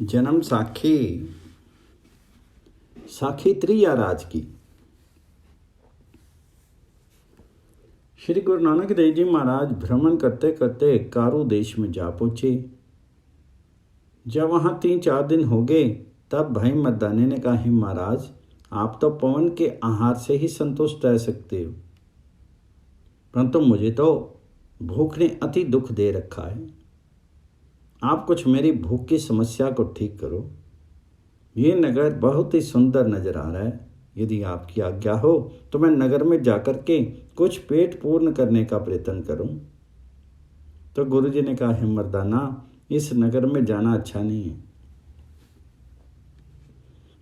जन्म साखी त्रियाराज की। श्री गुरु नानक देव जी महाराज भ्रमण करते करते कारू देश में जा पहुंचे। जब वहाँ 3-4 दिन हो गए तब भाई मर्दाने ने कहा, हे महाराज, आप तो पवन के आहार से ही संतुष्ट रह सकते हो, परंतु मुझे तो भूख ने अति दुख दे रखा है। आप कुछ मेरी भूख की समस्या को ठीक करो। ये नगर बहुत ही सुंदर नजर आ रहा है। यदि आपकी आज्ञा हो तो मैं नगर में जाकर के कुछ पेट पूर्ण करने का प्रयत्न करूं। तो गुरुजी ने कहा, हे मर्दाना, इस नगर में जाना अच्छा नहीं है।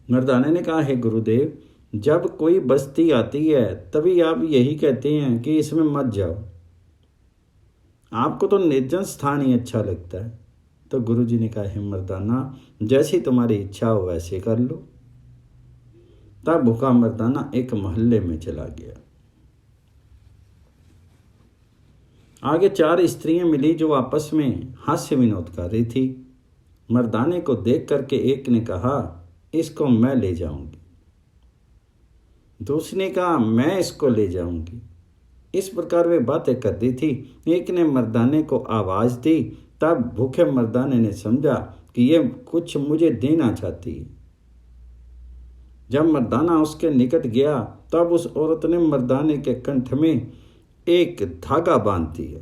मर्दाने ने कहा, हे गुरुदेव, जब कोई बस्ती आती है तभी आप यही कहते हैं कि इसमें मत जाओ। आपको तो निर्जन स्थान ही अच्छा लगता है। तो गुरुजी ने कहा, हे मर्दाना, जैसी तुम्हारी इच्छा हो वैसे कर लो। तब भूखा मर्दाना एक मोहल्ले में चला गया। आगे 4 स्त्रियां मिली जो आपस में हास्य विनोद कर रही थी। मर्दाने को देख करके एक ने कहा, इसको मैं ले जाऊंगी। दूसरी ने कहा, मैं इसको ले जाऊंगी। इस प्रकार वे बातें कर रही थी। एक ने मर्दाने को आवाज दी। तब भूखे मर्दाने ने समझा कि ये कुछ मुझे देना चाहती है। जब मर्दाना उसके निकट गया तब उस औरत ने मर्दाने के कंठ में एक धागा बांध दिया।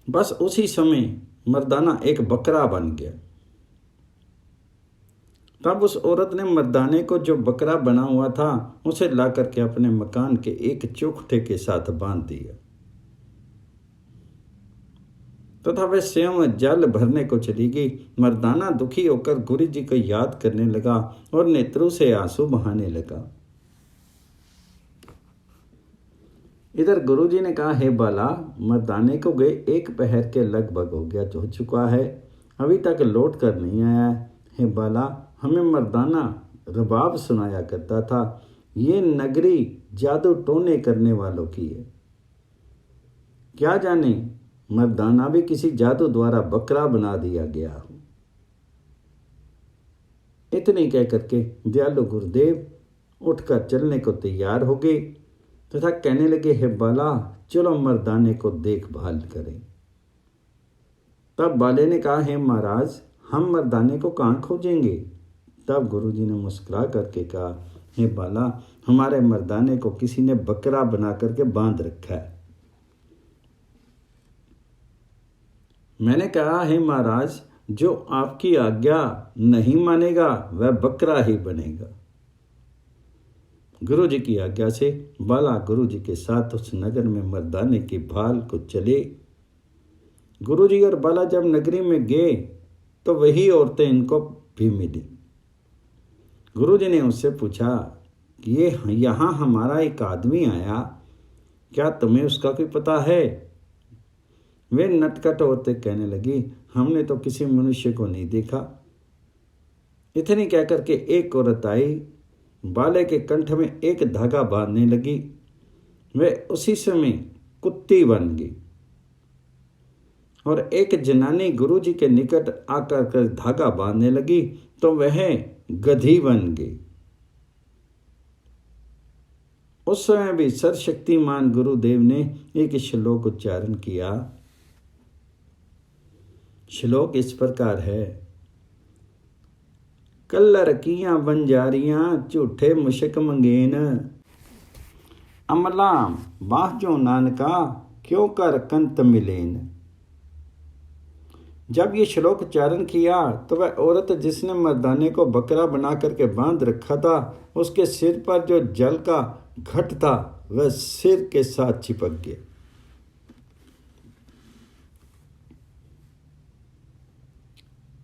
बस उसी समय मर्दाना एक बकरा बन गया। तब उस औरत ने मर्दाने को जो बकरा बना हुआ था उसे ला करके अपने मकान के एक चौखटे के साथ बांध दिया तथा वह स्वयं जल भरने को चली गई। मर्दाना दुखी होकर गुरु जी को याद करने लगा और नेत्रों से आंसू बहाने लगा। इधर गुरु जी ने कहा, हे बाला, मर्दाने को गए 1 पहर के लगभग हो चुका है, अभी तक लौट कर नहीं आया है। हे बाला, हमें मर्दाना रबाब सुनाया करता था। ये नगरी जादू टोने करने वालों की है। क्या जाने मर्दाना भी किसी जादू द्वारा बकरा बना दिया गया हो। इतने कह करके दयालु गुरुदेव उठकर चलने को तैयार हो गए तथा कहने लगे, हे बाला, चलो मर्दाने को देखभाल करें। तब बाले ने कहा, हे महाराज, हम मर्दाने को कहाँ खोजेंगे? तब गुरुजी ने मुस्कुरा करके कहा, हे बाला, हमारे मर्दाने को किसी ने बकरा बना करके बांध रखा है। मैंने कहा, हे महाराज, जो आपकी आज्ञा नहीं मानेगा वह बकरा ही बनेगा। गुरु जी की आज्ञा से बाला गुरु जी के साथ उस नगर में मर्दाने की भाल को चले। गुरु जी और बाला जब नगरी में गए तो वही औरतें इनको भी मिली। गुरु जी ने उससे पूछा कि ये यहाँ हमारा एक आदमी आया, क्या तुम्हें उसका कोई पता है? वे नटखट औरतें कहने लगी, हमने तो किसी मनुष्य को नहीं देखा। इतनी कहकर के एक औरत आई, बाले के कंठ में एक धागा बांधने लगी। वे उसी समय कुत्ती बन गई और एक जनानी गुरु जी के निकट आकर कर धागा बांधने लगी तो वह गधी बन गई। उस समय भी सर्वशक्तिमान गुरुदेव ने एक श्लोक उच्चारण किया। श्लोक इस प्रकार है, कल्लर कियां बंजारियां झूठे मुशक मंगेन, अमला बाहजो नानका क्यों कर कंत मिलेन। जब ये श्लोक उच्चारण किया तो वह औरत जिसने मर्दाने को बकरा बना करके बांध रखा था, उसके सिर पर जो जल का घट था वह सिर के साथ चिपक गया।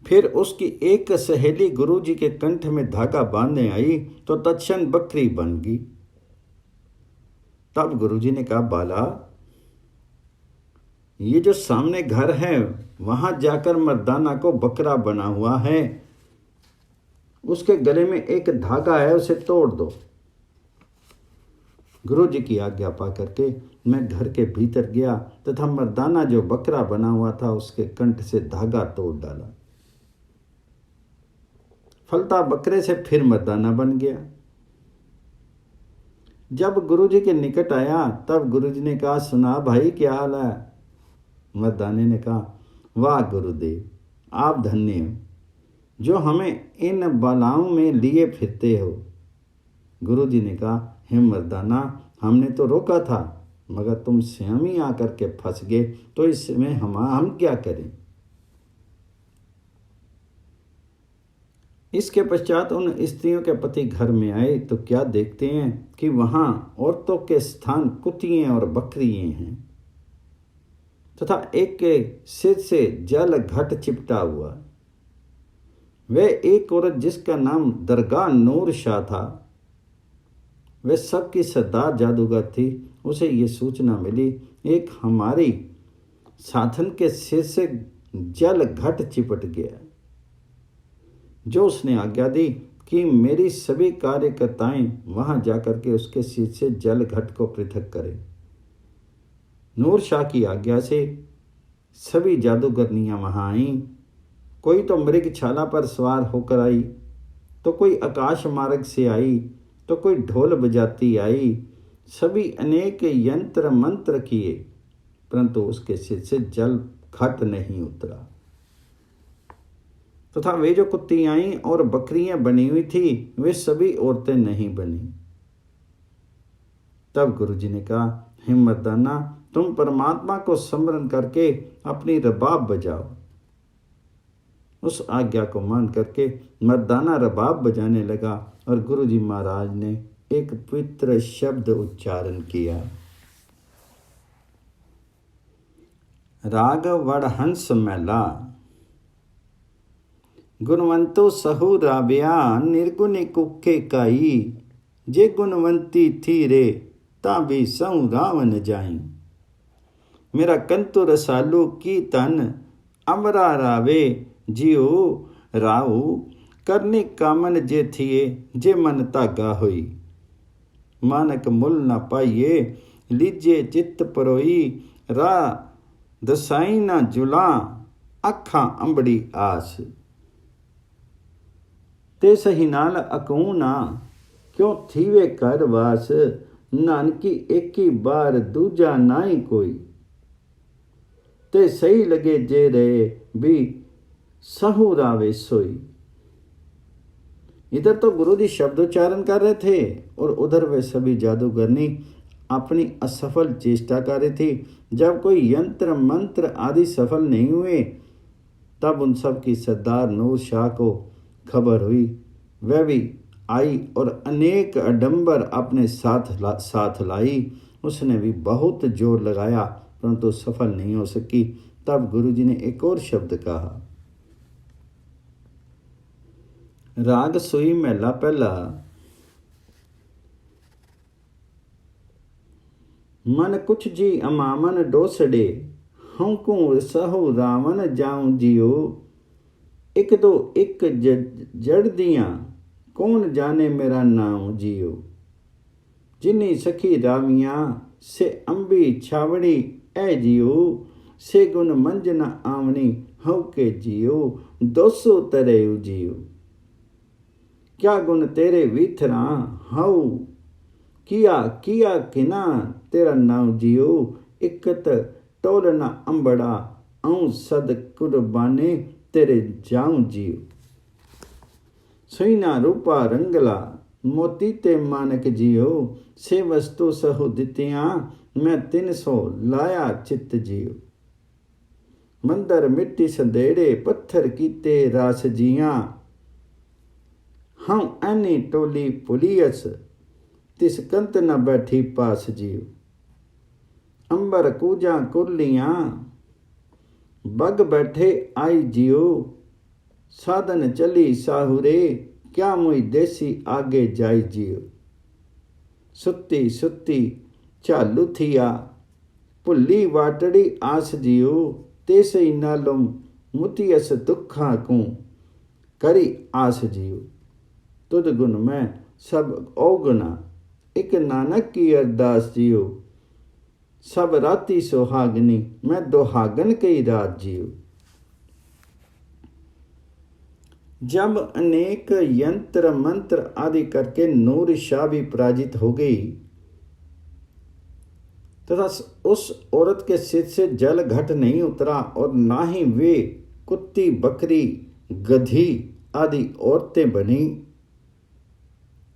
फिर उसकी एक सहेली गुरु जी के कंठ में धागा बांधने आई तो तत्क्षण बकरी बन गई। तब गुरु जी ने कहा, बाला, ये जो सामने घर है वहां जाकर मर्दाना को बकरा बना हुआ है, उसके गले में एक धागा है, उसे तोड़ दो। गुरु जी की आज्ञा पा करके मैं घर के भीतर गया तथा मर्दाना जो बकरा बना हुआ था उसके कंठ से धागा तोड़ डाला। फलता बकरे से फिर मर्दाना बन गया। जब गुरु जी के निकट आया तब गुरु जी ने कहा, सुना भाई क्या हाल है? मर्दाने ने कहा, वाह गुरुदेव, आप धन्य हो जो हमें इन बलाओं में लिए फिरते हो। गुरु जी ने कहा, हे मर्दाना, हमने तो रोका था मगर तुम स्वयं ही आकर के फंस गए, तो इसमें हम क्या करें? इसके पश्चात उन स्त्रियों के पति घर में आए तो क्या देखते हैं कि वहां औरतों के स्थान कुतियां और बकरियां हैं तथा एक के सिर से जल घट चिपटा हुआ। वह एक औरत जिसका नाम दरगाह नूर शाह था, वह सबकी सरदार जादूगर थी। उसे ये सूचना मिली, एक हमारी साधन के सिर से जल घट चिपट गया, जो उसने आज्ञा दी कि मेरी सभी कार्यकर्ताएं वहां जाकर के उसके सिर से जल घट को पृथक करें। नूर शाह की आज्ञा से सभी जादूगरनियां वहां आईं। कोई तो मृगछाला पर सवार होकर आई, तो कोई आकाश मार्ग से आई, तो कोई ढोल बजाती आई। सभी अनेक यंत्र मंत्र किए, परंतु उसके सिर से जल घट नहीं उतरा। तथा वे जो कुत्तियां और बकरियां बनी हुई थी, वे सभी औरतें नहीं बनी। तब गुरु जी ने कहा, हे मर्दाना, तुम परमात्मा को स्मरण करके अपनी रबाब बजाओ। उस आज्ञा को मान करके मर्दाना रबाब बजाने लगा और गुरु जी महाराज ने एक पवित्र शब्द उच्चारण किया। राग वड़हंस मैला, गुणवंतो सहु राबिया, निर्गुणी कुखे काई। जे गुणवंती थी रे ता भी सहु रावण जाई। मेरा कंतु रसालू की तन अमरा रावे, जियो राऊ करनी कामन जे थिए, जे मन धागा होई। मानक मुल न पाइए, लीजे चित्त परोई। रा दसाई न जुला, अखा अंबड़ी आस। ते सही नाल अकूं ना, क्यों थीवे कर वास। नानकी एकी बार दूजा नाई कोई। ते सही लगे जे रहे भी सहु रावे सोई। इधर तो गुरु जी शब्दोच्चारण कर रहे थे और उधर वे सभी जादूगरनी अपनी असफल चेष्टा कर रही थी। जब कोई यंत्र मंत्र आदि सफल नहीं हुए, तब उन सब की सरदार नूर शाह को खबर हुई। वह भी आई और अनेक अडंबर अपने साथ लाई। उसने भी बहुत जोर लगाया, परंतु सफल नहीं हो सकी। तब गुरु जी ने एक और शब्द कहा। राग सोई महला पहला। मन कुछ जी अमामन डोसड़े, हूँ को सहु रावण जाऊं जियो। एक दो एक जड़ दियां, कौन जाने मेरा नाम जियो। जिन्नी सखी रावियां से अंबी छावड़ी ए जियो। से गुण मंज न आवनी हऊ के जियो। 200 तरह जियो। क्या गुण तेरे विथरा हऊ। किया किया किना तेरा नाम जियो। इकत टोल न अंबड़ा आऊं सद कुर्बाने तेरे जाऊं जियो। सुईना रूपा रंगला मोती ते मानक जियो। से वस्तु सहु दितियां मैं 300 लाया चित जियो। मंदर मिट्टी संदेड़े पत्थर कीते रास जियां। हम ऐनी टोली पुलियस तिस कंत न बैठी पास जियो। अंबर कूजा कुरलियां बग बैठे आई जियो। साधन चली साहुरे क्या मुई देसी आगे जाई जियो। सुत्ती सुत्ती चालू थिया भुल्ली वाटड़ी आस जियो। तेसई नालों मुतियस दुखा को करी आस जियो। तुद गुण में सब औगुना एक नानक की अरदास जियो, सब राती सुहागनी, मैं दुहागन कई रात जियो। जब अनेक यंत्र मंत्र आदि करके नूर शाह भी पराजित हो गई तथा उस औरत के सिर से जल घट नहीं उतरा और ना ही वे कुत्ती बकरी गधी आदि औरतें बनी,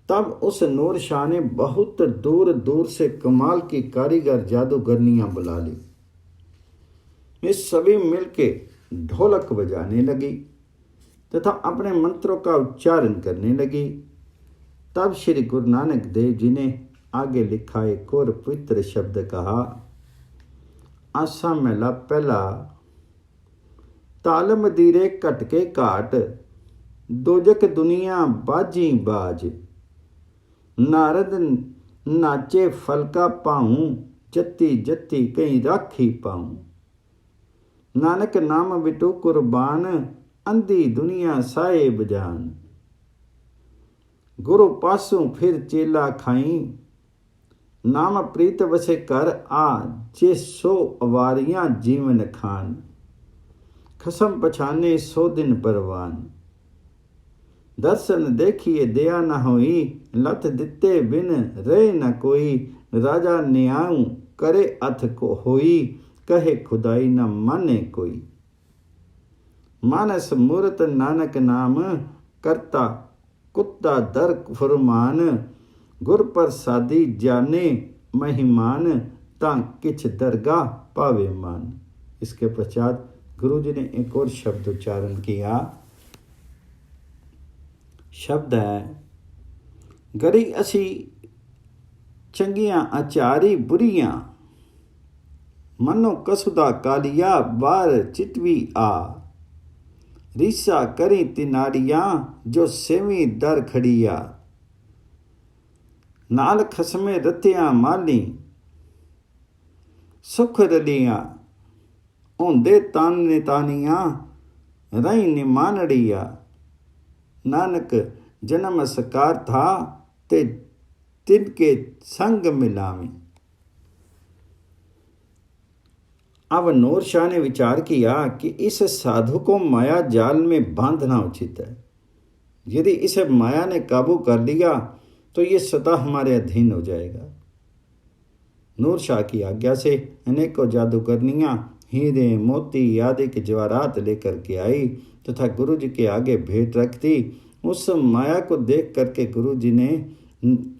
तब उस नूर शाह ने बहुत दूर दूर से कमाल की कारीगर जादूगरनियां बुला ली। वे सभी मिलके ढोलक बजाने लगी तथा अपने मंत्रों का उच्चारण करने लगी। तब श्री गुरु नानक देव जी ने आगे लिखा एक और पवित्र शब्द कहा। आसा महला पहला। ताल मदीरे कटके घाट, दोजक दुनिया बाजी बाज, नारद नाचे फलका पाऊं, जत्ती जत्ती कई राखी पाऊं। नानक नाम बिटू कुर्बान, अंधी दुनिया साहेब जान। गुरु पासों फिर चेला खाई, नाम प्रीत वसे कर आ, जे सो अवारियां जीवन खान। खसम पछाने सो दिन परवान, दर्शन देखिए दया न होई, लथ दिते बिन रहे न कोई। राजा न्याऊ करे अथ को होई, कहे खुदाई न माने कोई। मानस मूरत नानक नाम, करता कुत्ता दर फुरमान। गुर प्रसादी जाने महिमान, ता किछ दरगाह पावे मान। इसके पश्चात गुरु जी ने एक और शब्द उच्चारण किया। शब्द है, गरी असी चंगियां आचारी बुरियां, मनो कसुदा कालिया बार चितवी आ। रीसा करी तिनारियां, जो सेवी दर खड़िया। नाल खसमे रतियां माली, सुख रलियां। होंदे ताने तानियां, रही निमानड़िया। नानक जन्म सकार था, ते तिनके संग मिलावी। अब नूर शाह ने विचार किया कि इस साधु को माया जाल में बांधना उचित है। यदि इसे माया ने काबू कर लिया तो ये सदा हमारे अधीन हो जाएगा। नूर शाह की आज्ञा से अनेकों जादूगरनियां हीरे मोती आदि के जवाहरात लेकर के आई तथा गुरु जी के आगे भेंट रख दी। उस माया को देख करके गुरु जी ने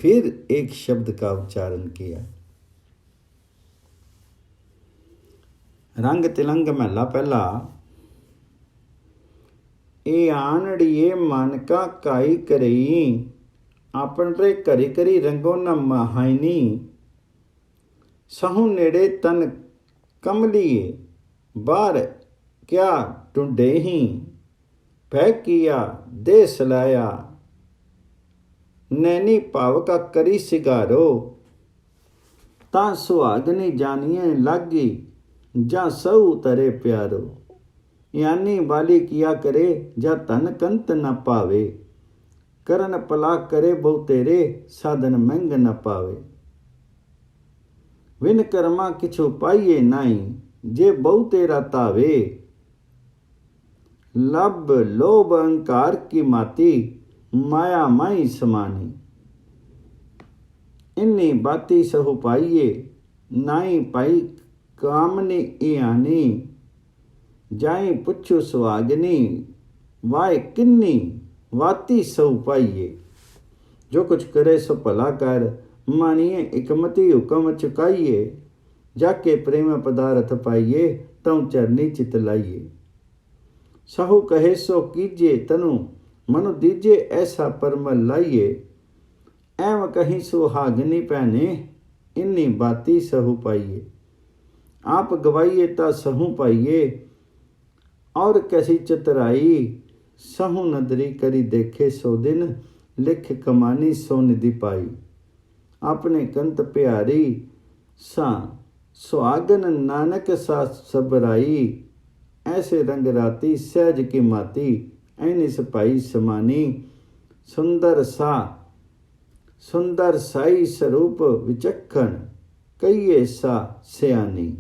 फिर एक शब्द का उच्चारण किया। रंग तिलंग महला पहला। ए आनड़िए मन का काई करई, आपन रे करी करी रंगो न महाइनी। सहु नेड़े तन कमलिए, बार क्या ढूंढे ही। भय किया दे सलाया, नैनी भाव का करी सिगारो। ता सुहागनी जानिए लागी, जा सऊ तरे प्यारो। यानी वाली किया करे, जा तन कंत न पावे। करन पला करे बहु तेरे, साधन महंग न पावे। विन कर्मा किछु पाइए नाई, जे बहु तेरा तावे। लब लोभ अहंकार की माती, माया माई समानी। इन्नी बाती सहु पाइए, नाई पाई कामनी इयानी। जाई पुछु सुहागनी, वाय किन्नी वाती सौ पाइए। जो कुछ करे सो भला कर, मानिए इकमती हुक्म चुकाइए। जाके प्रेम पदार्थ पाइए, तऊ चरनी चित लाइए। सहु कहे सो कीजिए तनु, मनु दीजिए ऐसा परमल लाइए। एवं कहीं सुहागनी पहने, इन्नी बाती सहु पाइए। आप गवाइए ता सहु पाइए, और कैसी चतुराई। सहु नदरी करी देखे सो दिन, लिख कमानी सो निधि पाई। अपने कंत प्यारी, सा सुहागन नानक सा सबराई। ऐसे रंग राती सहज की माती, ऐनी सपाई समानी। सुंदर सा सुंदर साई स्वरूप विचक्षण कई ऐसा सयानी।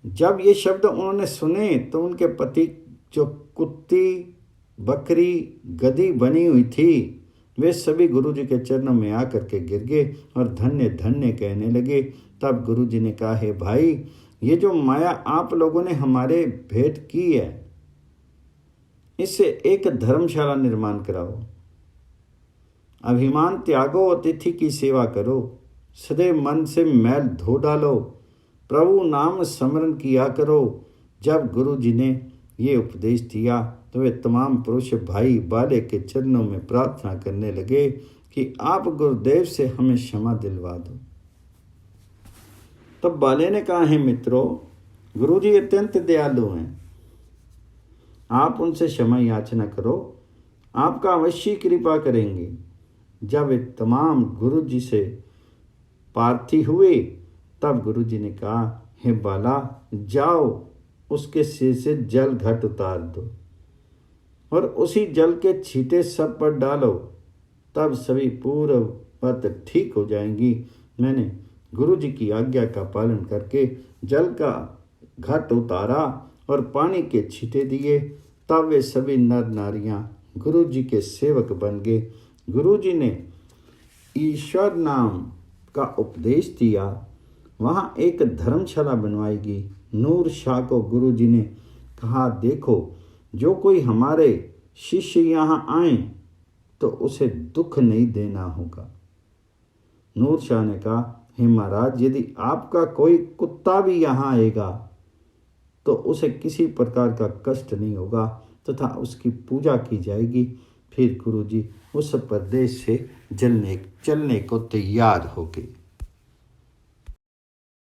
जब ये शब्द उन्होंने सुने तो उनके पति जो कुत्ती बकरी गधी बनी हुई थी वे सभी गुरुजी के चरणों में आकर के गिर गए और धन्य धन्य कहने लगे। तब गुरुजी ने कहा, हे भाई, ये जो माया आप लोगों ने हमारे भेंट की है, इससे एक धर्मशाला निर्माण कराओ। अभिमान त्यागो, अतिथि की सेवा करो, सदैव मन से मैल धो डालो, प्रभु नाम स्मरण किया करो। जब गुरुजी ने ये उपदेश दिया तो वे तमाम पुरुष भाई बाले के चरणों में प्रार्थना करने लगे कि आप गुरुदेव से हमें क्षमा दिलवा दो। तब बाले ने कहा, है मित्रों, गुरुजी अत्यंत दयालु हैं, आप उनसे क्षमा याचना करो, आपका अवश्य कृपा करेंगे। जब वे तमाम गुरुजी से प्रार्थी हुए तब गुरुजी ने कहा, हे बाला, जाओ उसके सिर से जल घट उतार दो और उसी जल के छींटे सब पर डालो, तब सभी पूर्ववत ठीक हो जाएंगी। मैंने गुरुजी की आज्ञा का पालन करके जल का घट उतारा और पानी के छींटे दिए। तब वे सभी नर नारियां गुरुजी के सेवक बन गए। गुरुजी ने ईश्वर नाम का उपदेश दिया। वहाँ एक धर्मशाला बनवाएगी। नूर शाह को गुरुजी ने कहा, देखो, जो कोई हमारे शिष्य यहाँ आए तो उसे दुख नहीं देना होगा। नूर शाह ने कहा, हे महाराज, यदि आपका कोई कुत्ता भी यहाँ आएगा तो उसे किसी प्रकार का कष्ट नहीं होगा तथा उसकी पूजा की जाएगी। फिर गुरुजी उस प्रदेश से चलने को तैयार हो गए।